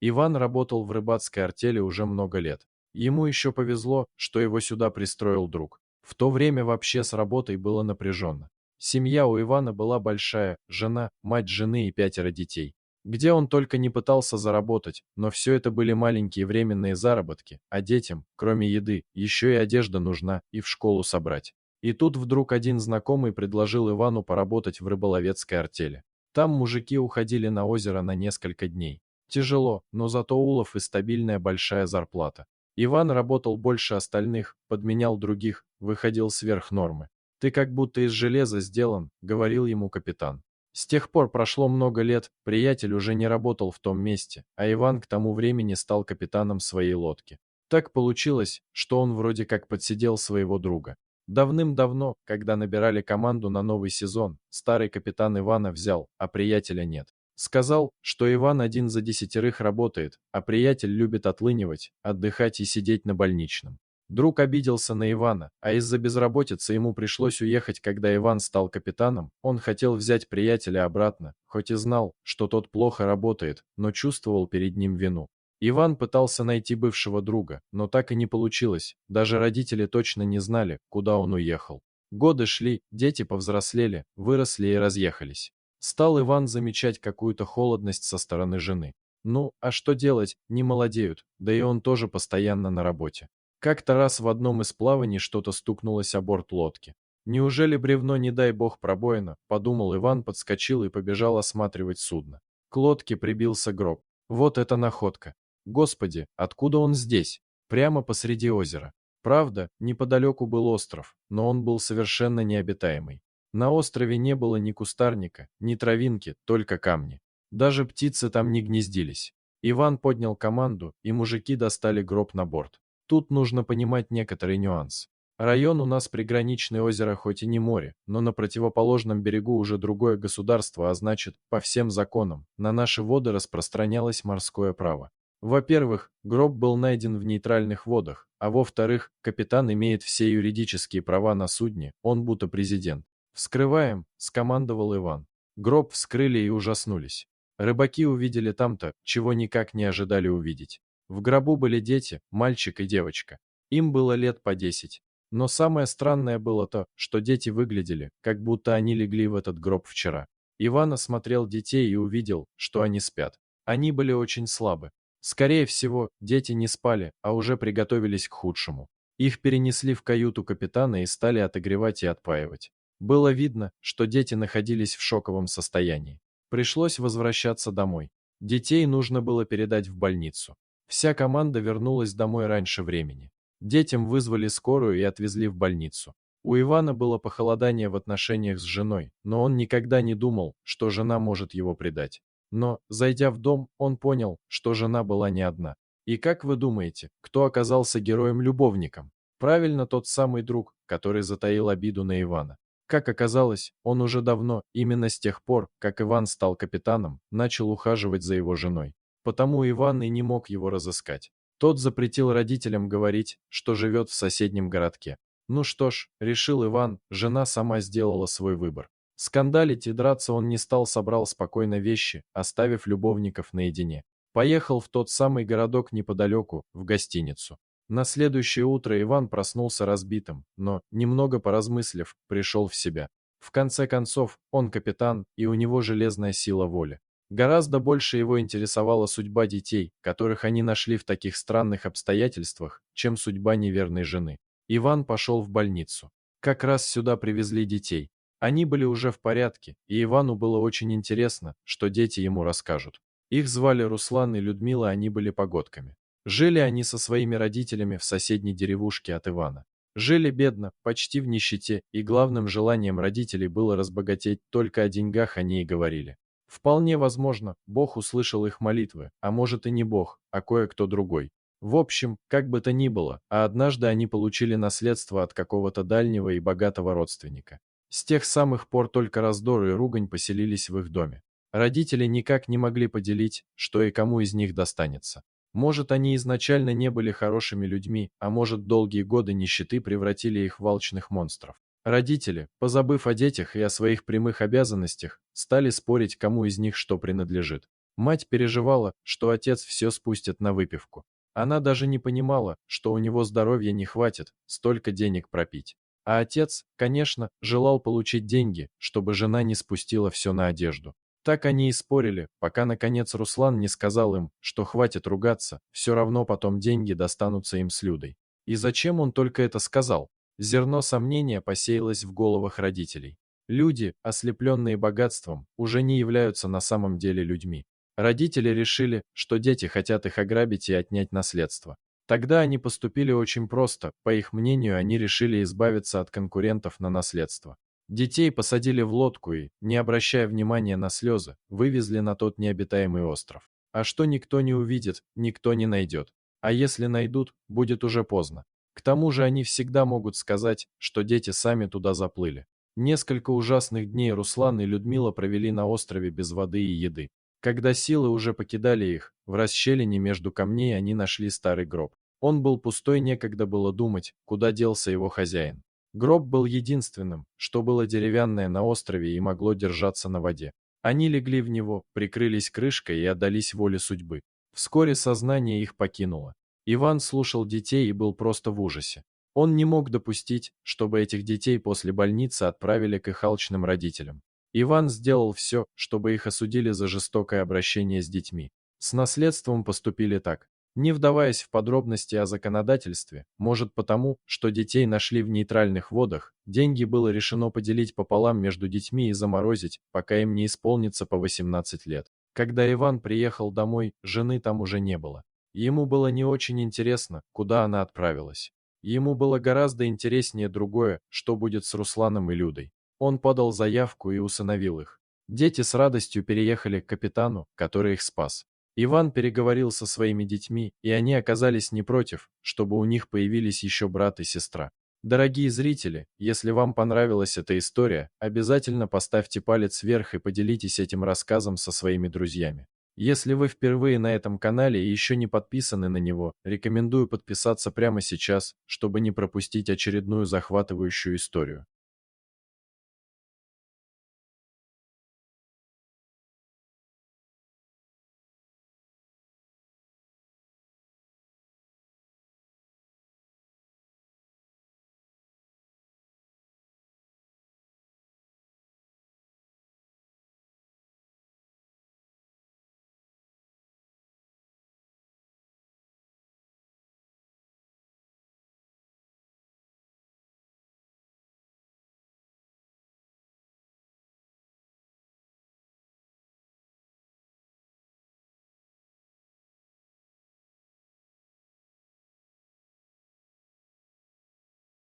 Иван работал в рыбацкой артели уже много лет. Ему еще повезло, что его сюда пристроил друг. В то время вообще с работой было напряженно. Семья у Ивана была большая, жена, мать жены и 5 детей. Где он только не пытался заработать, но все это были маленькие временные заработки, а детям, кроме еды, еще и одежда нужна и в школу собрать. И тут вдруг один знакомый предложил Ивану поработать в рыболовецкой артели. Там мужики уходили на озеро на несколько дней. Тяжело, но зато улов и стабильная большая зарплата. Иван работал больше остальных, подменял других, выходил сверх нормы. «Ты как будто из железа сделан», — говорил ему капитан. С тех пор прошло много лет, приятель уже не работал в том месте, а Иван к тому времени стал капитаном своей лодки. Так получилось, что он вроде как подсидел своего друга. Давным-давно, когда набирали команду на новый сезон, старый капитан Ивана взял, а приятеля нет. Сказал, что Иван один за 10 работает, а приятель любит отлынивать, отдыхать и сидеть на больничном. Друг обиделся на Ивана, а из-за безработицы ему пришлось уехать, когда Иван стал капитаном. Он хотел взять приятеля обратно, хоть и знал, что тот плохо работает, но чувствовал перед ним вину. Иван пытался найти бывшего друга, но так и не получилось, даже родители точно не знали, куда он уехал. Годы шли, дети повзрослели, выросли и разъехались. Стал Иван замечать какую-то холодность со стороны жены. Ну, а что делать, не молодеют, да и он тоже постоянно на работе. Как-то раз в одном из плаваний что-то стукнулось о борт лодки. Неужели бревно, не дай бог, пробоина, подумал Иван, подскочил и побежал осматривать судно. К лодке прибился гроб. Вот это находка. Господи, откуда он здесь? Прямо посреди озера. Правда, неподалеку был остров, но он был совершенно необитаемый. На острове не было ни кустарника, ни травинки, только камни. Даже птицы там не гнездились. Иван поднял команду, и мужики достали гроб на борт. Тут нужно понимать некоторый нюанс. Район у нас приграничное озеро, хоть и не море, но на противоположном берегу уже другое государство, а значит, по всем законам, на наши воды распространялось морское право. Во-первых, гроб был найден в нейтральных водах, а во-вторых, капитан имеет все юридические права на судне, он будто президент. «Вскрываем», — скомандовал Иван. Гроб вскрыли и ужаснулись. Рыбаки увидели там-то, чего никак не ожидали увидеть. В гробу были дети, мальчик и девочка. Им было лет по 10. Но самое странное было то, что дети выглядели, как будто они легли в этот гроб вчера. Иван осмотрел детей и увидел, что они спят. Они были очень слабы. Скорее всего, дети не спали, а уже приготовились к худшему. Их перенесли в каюту капитана и стали отогревать и отпаивать. Было видно, что дети находились в шоковом состоянии. Пришлось возвращаться домой. Детей нужно было передать в больницу. Вся команда вернулась домой раньше времени. Детям вызвали скорую и отвезли в больницу. У Ивана было похолодание в отношениях с женой, но он никогда не думал, что жена может его предать. Но, зайдя в дом, он понял, что жена была не одна. И как вы думаете, кто оказался героем-любовником? Правильно, тот самый друг, который затаил обиду на Ивана. Как оказалось, он уже давно, именно с тех пор, как Иван стал капитаном, начал ухаживать за его женой. Потому Иван и не мог его разыскать. Тот запретил родителям говорить, что живет в соседнем городке. Ну что ж, решил Иван, жена сама сделала свой выбор. Скандалить и драться он не стал, собрал спокойно вещи, оставив любовников наедине. Поехал в тот самый городок неподалеку, в гостиницу. На следующее утро Иван проснулся разбитым, но, немного поразмыслив, пришел в себя. В конце концов, он капитан, и у него железная сила воли. Гораздо больше его интересовала судьба детей, которых они нашли в таких странных обстоятельствах, чем судьба неверной жены. Иван пошел в больницу. Как раз сюда привезли детей. Они были уже в порядке, и Ивану было очень интересно, что дети ему расскажут. Их звали Руслан и Людмила, они были погодками. Жили они со своими родителями в соседней деревушке от Ивана. Жили бедно, почти в нищете, и главным желанием родителей было разбогатеть, только о деньгах они и говорили. Вполне возможно, Бог услышал их молитвы, а может и не Бог, а кое-кто другой. В общем, как бы то ни было, а однажды они получили наследство от какого-то дальнего и богатого родственника. С тех самых пор только раздор и ругань поселились в их доме. Родители никак не могли поделить, что и кому из них достанется. Может, они изначально не были хорошими людьми, а может, долгие годы нищеты превратили их в алчных монстров. Родители, позабыв о детях и о своих прямых обязанностях, стали спорить, кому из них что принадлежит. Мать переживала, что отец все спустит на выпивку. Она даже не понимала, что у него здоровья не хватит столько денег пропить. А отец, конечно, желал получить деньги, чтобы жена не спустила все на одежду. Так они и спорили, пока наконец Руслан не сказал им, что хватит ругаться, все равно потом деньги достанутся им с Людой. И зачем он только это сказал? Зерно сомнения посеялось в головах родителей. Люди, ослепленные богатством, уже не являются на самом деле людьми. Родители решили, что дети хотят их ограбить и отнять наследство. Тогда они поступили очень просто, по их мнению, они решили избавиться от конкурентов на наследство. Детей посадили в лодку и, не обращая внимания на слезы, вывезли на тот необитаемый остров. А что никто не увидит, никто не найдет. А если найдут, будет уже поздно. К тому же они всегда могут сказать, что дети сами туда заплыли. Несколько ужасных дней Руслан и Людмила провели на острове без воды и еды. Когда силы уже покидали их, в расщелине между камней они нашли старый гроб. Он был пустой, некогда было думать, куда делся его хозяин. Гроб был единственным, что было деревянное на острове и могло держаться на воде. Они легли в него, прикрылись крышкой и отдались воле судьбы. Вскоре сознание их покинуло. Иван слушал детей и был просто в ужасе. Он не мог допустить, чтобы этих детей после больницы отправили к их алчным родителям. Иван сделал все, чтобы их осудили за жестокое обращение с детьми. С наследством поступили так. Не вдаваясь в подробности о законодательстве, может потому, что детей нашли в нейтральных водах, деньги было решено поделить пополам между детьми и заморозить, пока им не исполнится по 18 лет. Когда Иван приехал домой, жены там уже не было. Ему было не очень интересно, куда она отправилась. Ему было гораздо интереснее другое, что будет с Русланом и Людой. Он подал заявку и усыновил их. Дети с радостью переехали к капитану, который их спас. Иван переговорил со своими детьми, и они оказались не против, чтобы у них появились еще брат и сестра. Дорогие зрители, если вам понравилась эта история, обязательно поставьте палец вверх и поделитесь этим рассказом со своими друзьями. Если вы впервые на этом канале и еще не подписаны на него, рекомендую подписаться прямо сейчас, чтобы не пропустить очередную захватывающую историю.